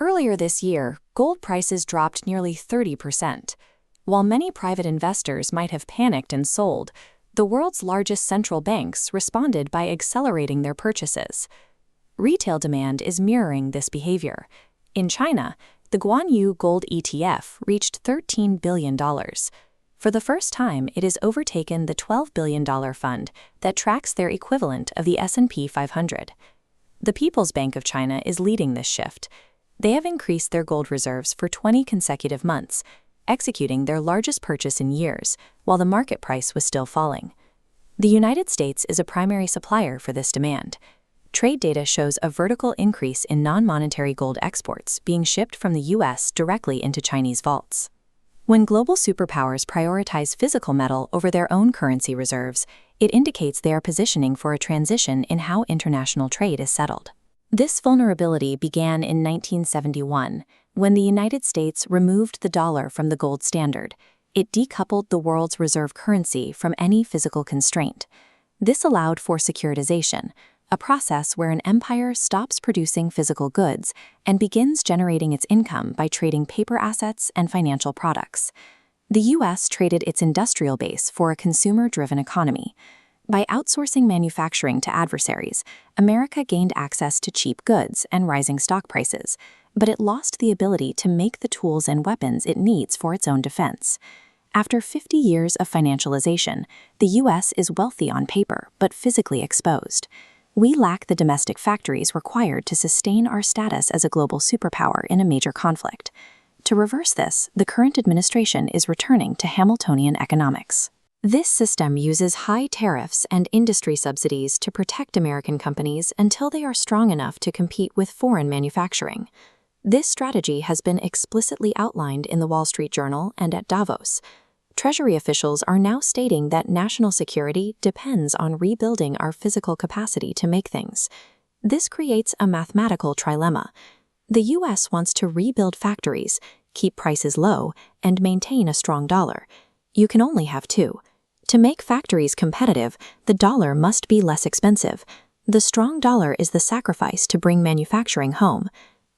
Earlier this year, gold prices dropped nearly 30%. While many private investors might have panicked and sold, the world's largest central banks responded by accelerating their purchases. Retail demand is mirroring this behavior. In China, the Guanyu Gold ETF reached $13 billion. For the first time, it has overtaken the $12 billion fund that tracks their equivalent of the S&P 500. The People's Bank of China is leading this shift. They have increased their gold reserves for 20 consecutive months, executing their largest purchase in years, while the market price was still falling. The United States is a primary supplier for this demand. Trade data shows a vertical increase in non-monetary gold exports being shipped from the U.S. directly into Chinese vaults. When global superpowers prioritize physical metal over their own currency reserves, it indicates they are positioning for a transition in how international trade is settled. This vulnerability began in 1971, when the United States removed the dollar from the gold standard. It decoupled the world's reserve currency from any physical constraint. This allowed for securitization, a process where an empire stops producing physical goods and begins generating its income by trading paper assets and financial products. The U.S. traded its industrial base for a consumer-driven economy. By outsourcing manufacturing to adversaries, America gained access to cheap goods and rising stock prices, but it lost the ability to make the tools and weapons it needs for its own defense. After 50 years of financialization, the U.S. is wealthy on paper but physically exposed. We lack the domestic factories required to sustain our status as a global superpower in a major conflict. To reverse this, the current administration is returning to Hamiltonian economics. This system uses high tariffs and industry subsidies to protect American companies until they are strong enough to compete with foreign manufacturing. This strategy has been explicitly outlined in the Wall Street Journal and at Davos. Treasury officials are now stating that national security depends on rebuilding our physical capacity to make things. This creates a mathematical trilemma. The U.S. wants to rebuild factories, keep prices low, and maintain a strong dollar. You can only have two. To make factories competitive, the dollar must be less expensive. The strong dollar is the sacrifice to bring manufacturing home.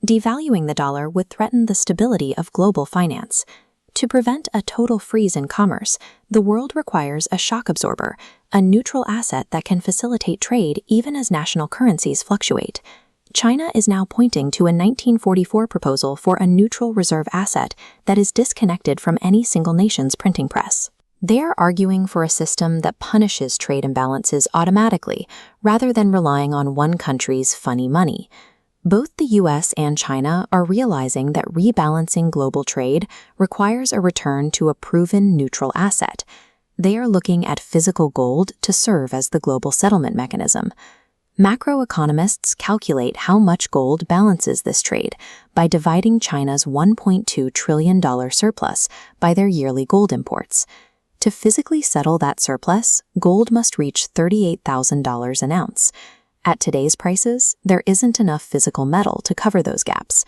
Devaluing the dollar would threaten the stability of global finance. To prevent a total freeze in commerce, the world requires a shock absorber, a neutral asset that can facilitate trade even as national currencies fluctuate. China is now pointing to a 1944 proposal for a neutral reserve asset that is disconnected from any single nation's printing press. They are arguing for a system that punishes trade imbalances automatically, rather than relying on one country's funny money. Both the U.S. and China are realizing that rebalancing global trade requires a return to a proven neutral asset. They are looking at physical gold to serve as the global settlement mechanism. Macroeconomists calculate how much gold balances this trade by dividing China's $1.2 trillion surplus by their yearly gold imports. To physically settle that surplus, gold must reach $38,000 an ounce. At today's prices, there isn't enough physical metal to cover those gaps.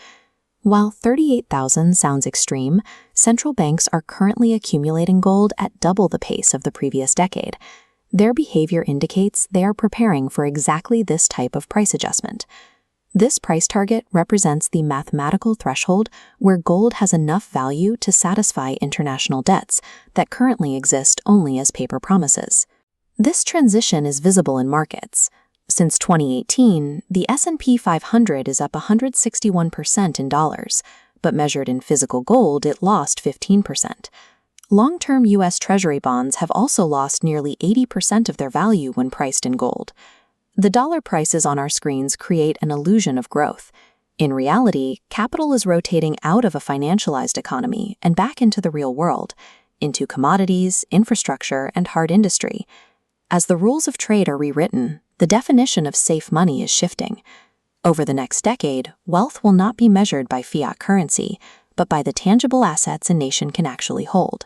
While $38,000 sounds extreme, central banks are currently accumulating gold at double the pace of the previous decade. Their behavior indicates they are preparing for exactly this type of price adjustment. This price target represents the mathematical threshold where gold has enough value to satisfy international debts that currently exist only as paper promises. This transition is visible in markets. Since 2018, the S&P 500 is up 161% in dollars, but measured in physical gold, it lost 15%. Long-term U.S. Treasury bonds have also lost nearly 80% of their value when priced in gold. The dollar prices on our screens create an illusion of growth. In reality, capital is rotating out of a financialized economy and back into the real world, into commodities, infrastructure, and hard industry. As the rules of trade are rewritten, the definition of safe money is shifting. Over the next decade, wealth will not be measured by fiat currency, but by the tangible assets a nation can actually hold.